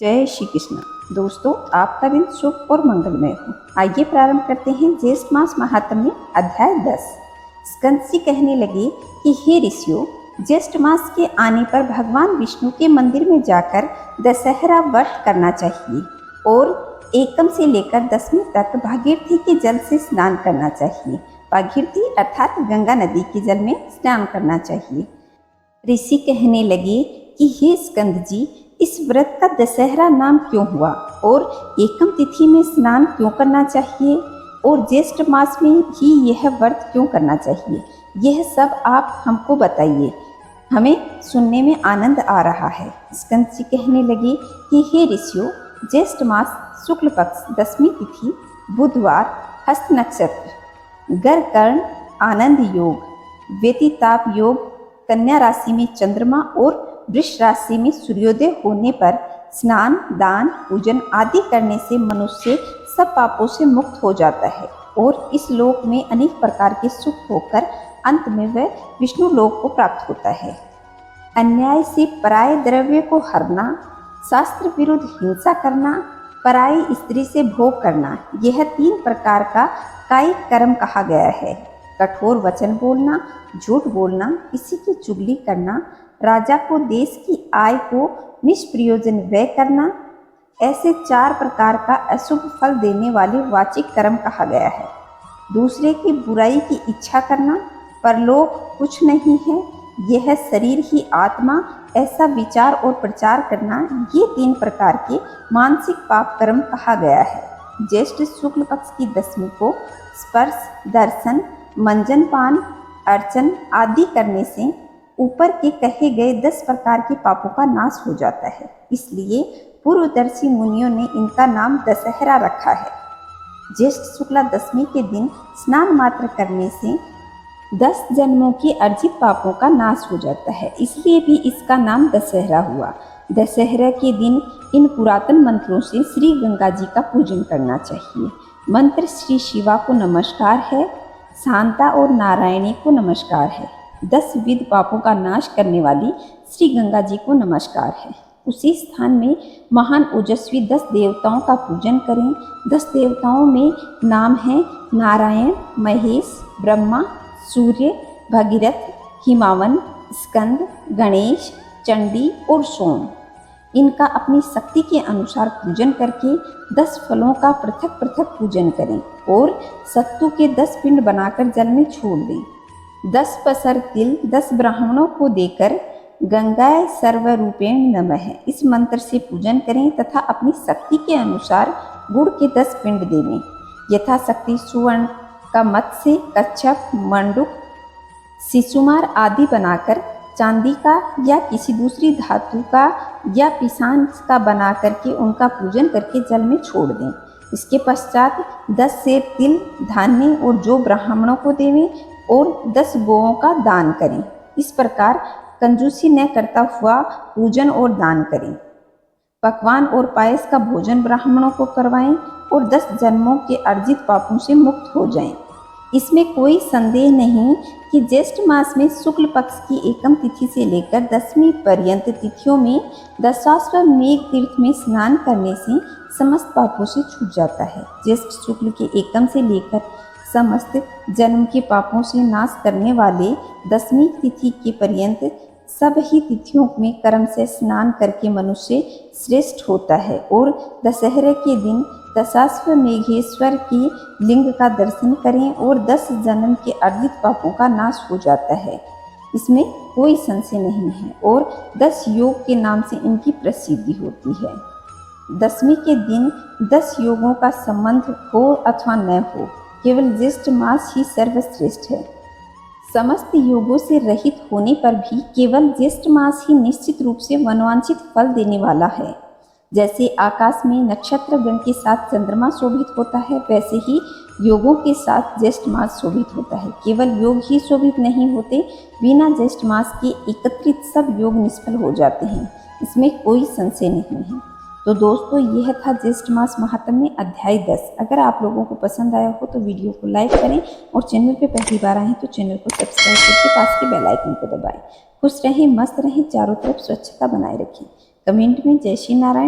जय श्री कृष्ण। दोस्तों, आपका दिन शुभ और मंगलमय हो। आइए प्रारंभ करते हैं ज्येष्ठ मास महात्म्य अध्याय 10। स्कंद जी कहने लगे कि हे ऋषियों, ज्येष्ठ मास के आने पर भगवान विष्णु के मंदिर में जाकर दशहरा व्रत करना चाहिए और एकम से लेकर 10वीं तक भागीरथी के जल से स्नान करना चाहिए। भागीरथी अर्थात गंगा नदी के जल में स्नान करना चाहिए। ऋषि कहने लगे कि हे स्कंद जी, इस व्रत का दशहरा नाम क्यों हुआ और एकम तिथि में स्नान क्यों करना चाहिए और ज्येष्ठ मास में ही यह व्रत क्यों करना चाहिए, यह सब आप हमको बताइए, हमें सुनने में आनंद आ रहा है। स्कंद जी कहने लगे कि हे ऋषियों, ज्येष्ठ मास शुक्ल पक्ष 10वीं तिथि बुधवार, हस्त नक्षत्र, गरकर्ण आनंद योग, व्यतिताप योग, कन्या राशि में चंद्रमा और वृष राशि में सूर्योदय होने पर स्नान, दान, पूजन आदि करने से मनुष्य सब पापों से मुक्त हो जाता है और इस लोक में अनेक प्रकार के सुख होकर अंत में वह विष्णु लोक को प्राप्त होता है। अन्याय से पराये द्रव्य को हरना, शास्त्र विरुद्ध हिंसा करना, पराई स्त्री से भोग करना, यह 3 प्रकार का कायिक कर्म कहा गया है। कठोर वचन बोलना, झूठ बोलना, किसी की चुगली करना, राजा को देश की आय को निष्प्रयोजन व्यय करना, ऐसे 4 प्रकार का अशुभ फल देने वाले वाचिक कर्म कहा गया है। दूसरे की बुराई की इच्छा करना, परलोक कुछ नहीं है, यह शरीर ही आत्मा, ऐसा विचार और प्रचार करना, ये 3 प्रकार के मानसिक पाप कर्म कहा गया है। ज्येष्ठ शुक्ल पक्ष की 10वीं को स्पर्श, दर्शन, मंजन पान, अर्चन आदि करने से ऊपर के कहे गए 10 प्रकार के पापों का नाश हो जाता है। इसलिए पूर्वदर्शी मुनियों ने इनका नाम दशहरा रखा है। ज्येष्ठ शुक्ला 10वीं के दिन स्नान मात्र करने से 10 जन्मों की अर्जित पापों का नाश हो जाता है, इसलिए भी इसका नाम दशहरा हुआ। दशहरा के दिन इन पुरातन मंत्रों से श्री गंगा जी का पूजन करना चाहिए। मंत्र श्री शिवा को नमस्कार है, शांता और नारायणी को नमस्कार है, 10 विध पापों का नाश करने वाली श्री गंगा जी को नमस्कार है। उसी स्थान में महान ओजस्वी 10 देवताओं का पूजन करें। 10 देवताओं में नाम है नारायण, महेश, ब्रह्मा, सूर्य, भगीरथ, हिमावन, स्कंद, गणेश, चंडी और सोम। इनका अपनी शक्ति के अनुसार पूजन करके 10 फलों का पृथक पृथक पूजन करें और सत्तू के 10 पिंड बनाकर जल में छोड़ दें। 10 पसर तिल 10 ब्राह्मणों को देकर गंगाए सर्वरूपेण नमः इस मंत्र से पूजन करें तथा अपनी शक्ति के अनुसार गुड़ के 10 पिंड देवें। यथाशक्ति सुवर्ण का मत्स्य, कच्छप, मंडूक, शिशुमार आदि बनाकर चांदी का या किसी दूसरी धातु का या पिसान का बना करके उनका पूजन करके जल में छोड़ दें। इसके पश्चात 10 सेर तिल, धान्य और जो ब्राह्मणों को देवें और 10 गौओं का दान करें। इस प्रकार कंजूसी न करता हुआ पूजन और दान करें। पकवान और पायस का भोजन ब्राह्मणों को करवाएं और 10 जन्मों के अर्जित पापों से मुक्त हो जाएं। इसमें कोई संदेह नहीं कि ज्येष्ठ मास में शुक्ल पक्ष की एकम तिथि से लेकर 10वीं पर्यंत तिथियों में दशाश्वमेध तीर्थ में स्नान करने से समस्त पापों से छूट जाता है। ज्येष्ठ शुक्ल के एकम से लेकर समस्त जन्म के पापों से नाश करने वाले 10वीं तिथि के पर्यंत सब ही तिथियों में कर्म से स्नान करके मनुष्य श्रेष्ठ होता है और दशहरे के दिन दशाश्वमेघेश्वर की लिंग का दर्शन करें और 10 जन्म के अर्जित पापों का नाश हो जाता है। इसमें कोई संशय नहीं है और 10 योग के नाम से इनकी प्रसिद्धि होती है। 10वीं के दिन 10 योगों का संबंध हो अथवा न हो, केवल ज्येष्ठ मास ही सर्वश्रेष्ठ है। समस्त योगों से रहित होने पर भी केवल ज्येष्ठ मास ही निश्चित रूप से मनोवांछित फल देने वाला है। जैसे आकाश में नक्षत्र गण के साथ चंद्रमा शोभित होता है, वैसे ही योगों के साथ ज्येष्ठ मास शोभित होता है। केवल योग ही शोभित नहीं होते, बिना ज्येष्ठ मास के एकत्रित सब योग निष्फल हो जाते हैं, इसमें कोई संशय नहीं है। तो दोस्तों, यह था ज्येष्ठ मास महात्म्य अध्याय 10। अगर आप लोगों को पसंद आया हो तो वीडियो को लाइक करें और चैनल पे पहली बार आए तो चैनल को सब्सक्राइब करके पास के बेल आइकन को दबाएं। खुश रहें, मस्त रहें, चारों तरफ स्वच्छता बनाए रखें। कमेंट में जय श्री नारायण